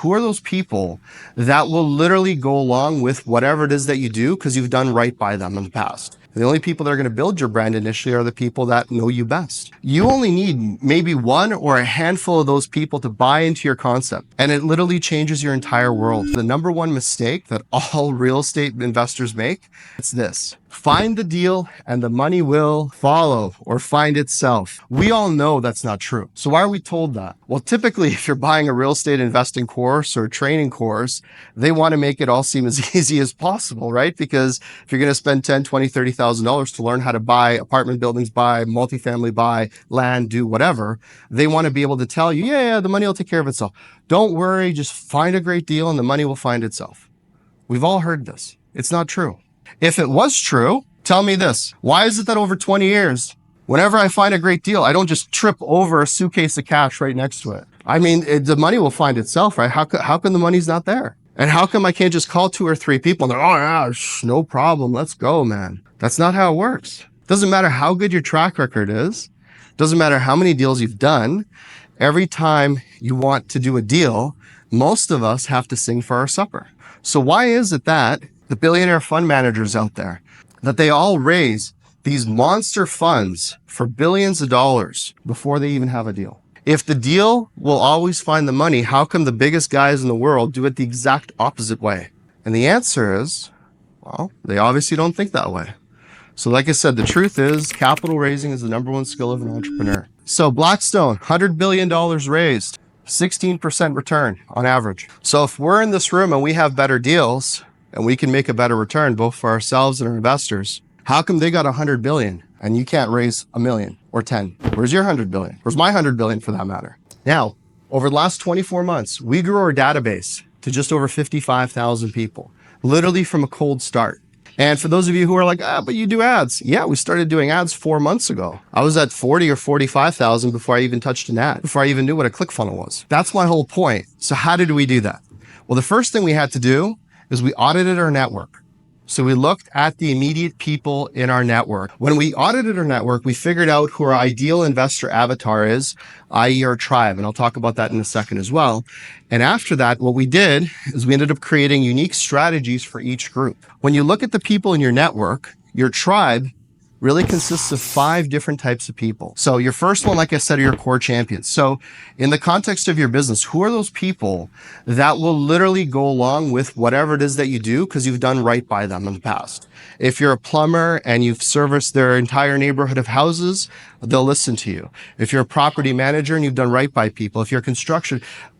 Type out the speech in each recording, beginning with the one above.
Who are those people that will literally go along with whatever it is that you do because you've done right by them in the past? The only people that are going to build your brand initially are the people that know you best. You only need maybe one or a handful of those people to buy into your concept, and it literally changes your entire world. The number one mistake that all real estate investors make, it's this. Find the deal and the money will follow or find itself. We all know that's not true. So why are we told that? Well, typically, if you're buying a real estate investing course or a training course, they want to make it all seem as easy as possible, right? Because if you're going to spend $10,000, $20,000, $30,000 to learn how to buy apartment buildings, buy multifamily, buy land, do whatever, they want to be able to tell you, yeah, the money will take care of itself. Don't worry, just find a great deal and the money will find itself. We've all heard this. It's not true. If it was true, tell me this. Why is it that over 20 years, whenever I find a great deal, I don't just trip over a suitcase of cash right next to it? I mean, the money will find itself, right? How come the money's not there? And how come I can't just call 2 or 3 people and they're, oh yeah, no problem. Let's go, man. That's not how it works. Doesn't matter how good your track record is. Doesn't matter how many deals you've done. Every time you want to do a deal, most of us have to sing for our supper. So why is it that the billionaire fund managers out there, that they all raise these monster funds for billions of dollars before they even have a deal? If the deal will always find the money, how come the biggest guys in the world do it the exact opposite way? And the answer is, well, they obviously don't think that way. So like I said, the truth is capital raising is the number one skill of an entrepreneur. So Blackstone, $100 billion raised, 16% return on average. So if we're in this room and we have better deals, and we can make a better return both for ourselves and our investors, how come they got 100 billion and you can't raise a million or 10? Where's your 100 billion? Where's my 100 billion for that matter? Now, over the last 24 months, we grew our database to just over 55,000 people, literally from a cold start. And for those of you who are like, but you do ads. Yeah, we started doing ads 4 months ago. I was at 40 or 45,000 before I even touched an ad, before I even knew what a ClickFunnels was. That's my whole point. So how did we do that? Well, the first thing we had to do is we audited our network. So we looked at the immediate people in our network. When we audited our network, we figured out who our ideal investor avatar is, i.e. our tribe. And I'll talk about that in a second as well. And after that, what we did is we ended up creating unique strategies for each group. When you look at the people in your network, your tribe really consists of 5 different types of people. So your first one, like I said, are your core champions. So in the context of your business, who are those people that will literally go along with whatever it is that you do because you've done right by them in the past? If you're a plumber and you've serviced their entire neighborhood of houses, they'll listen to you. If you're a property manager and you've done right by people, if you're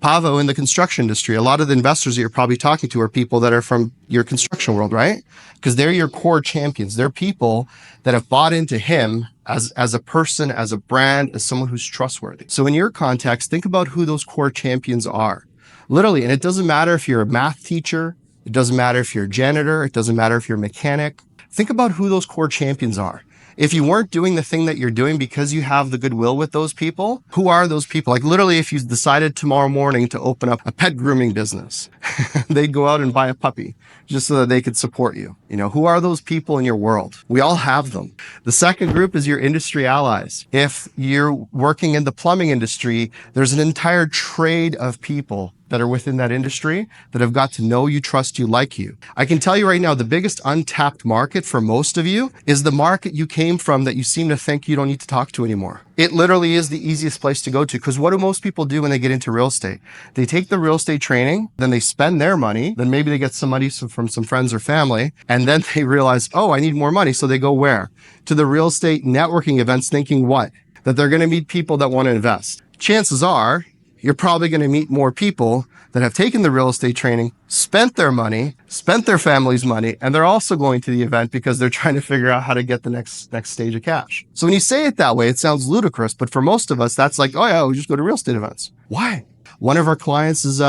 Pavo in the construction industry, a lot of the investors that you're probably talking to are people that are from your construction world, right? Because they're your core champions. They're people that have bought into him as a person, as a brand, as someone who's trustworthy. So in your context, think about who those core champions are. Literally, and it doesn't matter if you're a math teacher, it doesn't matter if you're a janitor, it doesn't matter if you're a mechanic. Think about who those core champions are. If you weren't doing the thing that you're doing because you have the goodwill with those people, who are those people? Like literally, if you decided tomorrow morning to open up a pet grooming business, they'd go out and buy a puppy just so that they could support you. You know, who are those people in your world? We all have them. The second group is your industry allies. If you're working in the plumbing industry, there's an entire trade of people that are within that industry that have got to know you, trust you, like you. I can tell you right now, the biggest untapped market for most of you is the market you came from that you seem to think you don't need to talk to anymore. It literally is the easiest place to go to, because what do most people do when they get into real estate? They take the real estate training, then they spend their money, then maybe they get some money from some friends or family, and then they realize, oh, I need more money. So they go where? To the real estate networking events thinking what? That they're going to meet people that want to invest. Chances are, you're probably going to meet more people that have taken the real estate training, spent their money, spent their family's money, and they're also going to the event because they're trying to figure out how to get the next stage of cash. So when you say it that way, it sounds ludicrous, but for most of us, that's like, oh yeah, we just go to real estate events. Why? One of our clients is,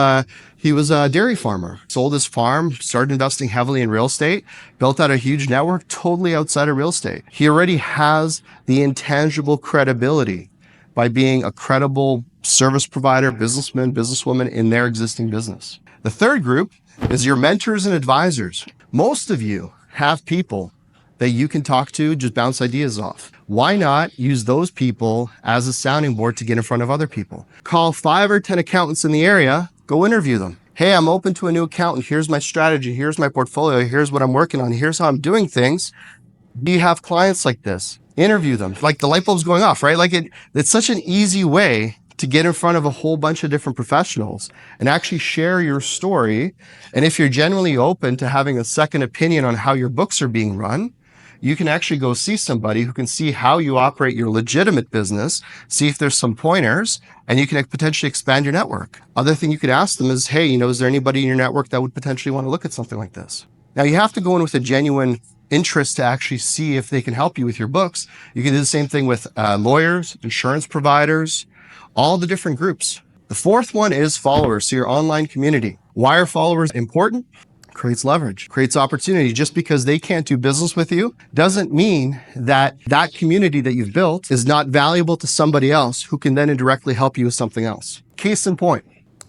he was a dairy farmer, sold his farm, started investing heavily in real estate, built out a huge network totally outside of real estate. He already has the intangible credibility by being a credible service provider, businessman, businesswoman in their existing business. The third group is your mentors and advisors. Most of you have people that you can talk to, just bounce ideas off. Why not use those people as a sounding board to get in front of other people? Call 5 or 10 accountants in the area, go interview them. hey, I'm open to a new accountant. Here's my strategy. Here's my portfolio. Here's what I'm working on. Here's how I'm doing things. Do you have clients like this? Interview them. Like the light bulb's going off, right? Like it's such an easy way to get in front of a whole bunch of different professionals and actually share your story. And if you're genuinely open to having a second opinion on how your books are being run, you can actually go see somebody who can see how you operate your legitimate business, see if there's some pointers, and you can potentially expand your network. Other thing you could ask them is, hey, is there anybody in your network that would potentially want to look at something like this? Now, you have to go in with a genuine interest to actually see if they can help you with your books. You can do the same thing with lawyers, insurance providers, all the different groups. The fourth one is followers, so your online community. Why are followers important? Creates leverage, creates opportunity. Just because they can't do business with you doesn't mean that that community that you've built is not valuable to somebody else who can then indirectly help you with something else. Case in point,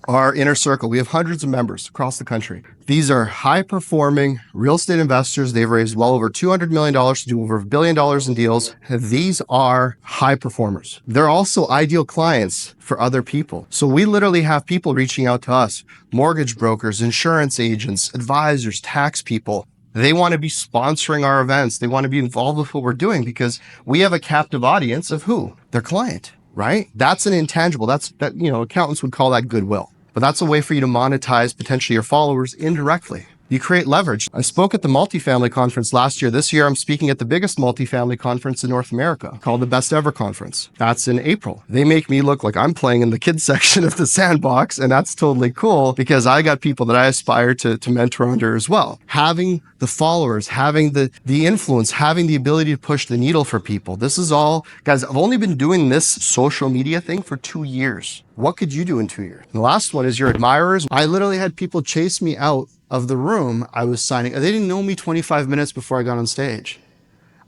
our inner circle. We have hundreds of members across the country. These are high-performing real estate investors. They've raised well over $200 million to do over $1 billion in deals. These are high performers. They're also ideal clients for other people. So we literally have people reaching out to us, mortgage brokers, insurance agents, advisors, tax people. They want to be sponsoring our events. They want to be involved with what we're doing because we have a captive audience of who? Their client. Right? That's an intangible. Accountants would call that goodwill. But that's a way for you to monetize potentially your followers indirectly. You create leverage. I spoke at the multifamily conference last year. This year, I'm speaking at the biggest multifamily conference in North America called the Best Ever Conference. That's in April. They make me look like I'm playing in the kids section of the sandbox, and that's totally cool because I got people that I aspire to mentor under as well. Having the followers, having the influence, having the ability to push the needle for people. This is all, guys, I've only been doing this social media thing for 2 years. What could you do in 2 years? And the last one is your admirers. I literally had people chase me out of the room I was signing. They didn't know me 25 minutes before I got on stage.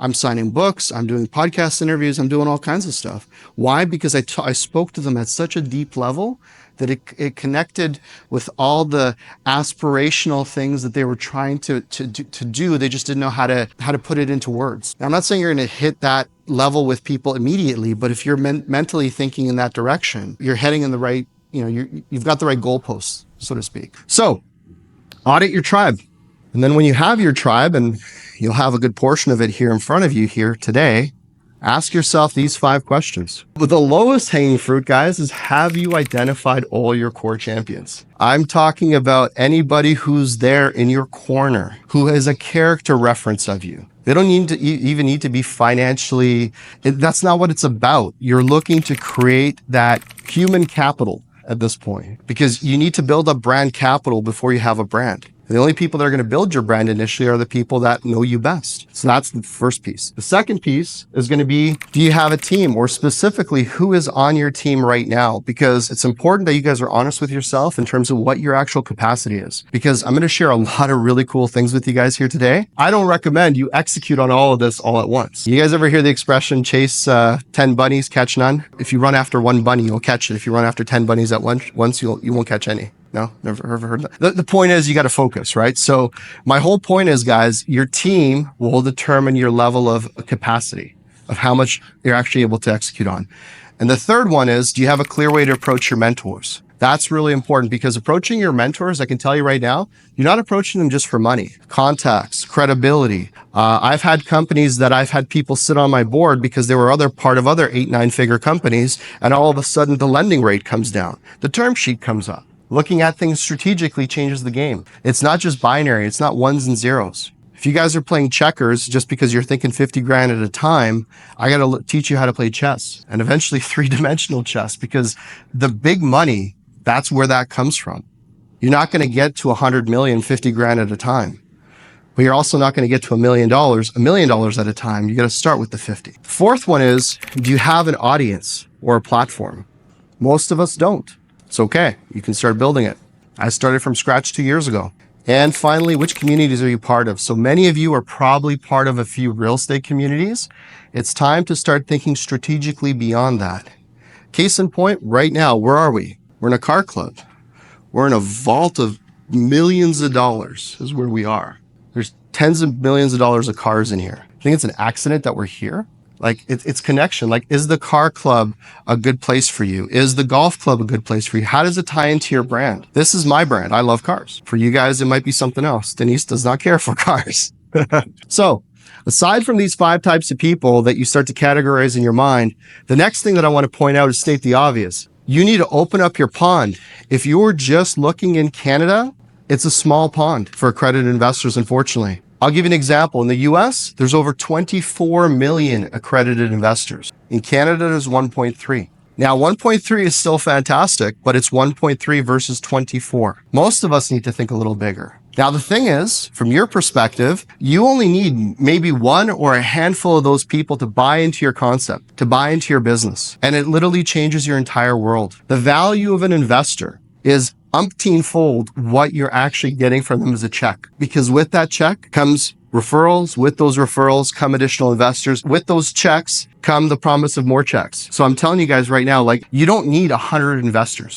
I'm signing books. I'm doing podcast interviews. I'm doing all kinds of stuff. Why? Because I spoke to them at such a deep level that it connected with all the aspirational things that they were trying to do. They just didn't know how to put it into words. Now, I'm not saying you're going to hit that level with people immediately, but if you're mentally thinking in that direction, you're heading in the right, you've got the right goalposts, so to speak. So audit your tribe. And then when you have your tribe, and you'll have a good portion of it here in front of you here today, ask yourself these 5 questions. But the lowest hanging fruit, guys, is have you identified all your core champions? I'm talking about anybody who's there in your corner, who has a character reference of you. They don't even need to be financially, that's not what it's about. You're looking to create that human capital at this point because you need to build up brand capital before you have a brand. The only people that are going to build your brand initially are the people that know you best. So that's the first piece. The second piece is going to be, do you have a team, or specifically who is on your team right now? Because it's important that you guys are honest with yourself in terms of what your actual capacity is. Because I'm going to share a lot of really cool things with you guys here today. I don't recommend you execute on all of this all at once. You guys ever hear the expression, chase 10 bunnies, catch none? If you run after one bunny, you'll catch it. If you run after 10 bunnies at once, you won't catch any. No, never heard that. The point is you got to focus, right? So my whole point is, guys, your team will determine your level of capacity, of how much you're actually able to execute on. And the third one is, do you have a clear way to approach your mentors? That's really important because approaching your mentors, I can tell you right now, you're not approaching them just for money, contacts, credibility. I've had companies that I've had people sit on my board because they were part of other 8-9-figure companies. And all of a sudden the lending rate comes down. The term sheet comes up. Looking at things strategically changes the game. It's not just binary. It's not ones and zeros. If you guys are playing checkers just because you're thinking 50 grand at a time, I got to teach you how to play chess, and eventually 3-dimensional chess, because the big money, that's where that comes from. You're not going to get to 100 million, 50 grand at a time, but you're also not going to get to $1 million at a time. You got to start with the 50. Fourth one is, do you have an audience or a platform? Most of us don't. It's okay. You can start building it. I started from scratch 2 years ago. And finally, which communities are you part of? So many of you are probably part of a few real estate communities. It's time to start thinking strategically beyond that. Case in point, right now, where are we? We're in a car club. We're in a vault of millions of dollars is where we are. There's tens of millions of dollars of cars in here. I think it's an accident that we're here. Like it's connection. Like, is the car club a good place for you? Is the golf club a good place for you? How does it tie into your brand? This is my brand. I love cars. For you guys, it might be something else. Denise does not care for cars. So aside from these 5 types of people that you start to categorize in your mind, the next thing that I want to point out is state the obvious. You need to open up your pond. If you're just looking in Canada, it's a small pond for accredited investors, unfortunately. I'll give you an example. In the US, there's over 24 million accredited investors. In Canada, there's 1.3. Now, 1.3 is still fantastic, but it's 1.3 versus 24. Most of us need to think a little bigger. Now, the thing is, from your perspective, you only need maybe one or a handful of those people to buy into your concept, to buy into your business. And it literally changes your entire world. The value of an investor is umpteen-fold what you're actually getting from them as a check. Because with that check comes referrals. With those referrals come additional investors. With those checks come the promise of more checks. So I'm telling you guys right now, like, you don't need 100 investors.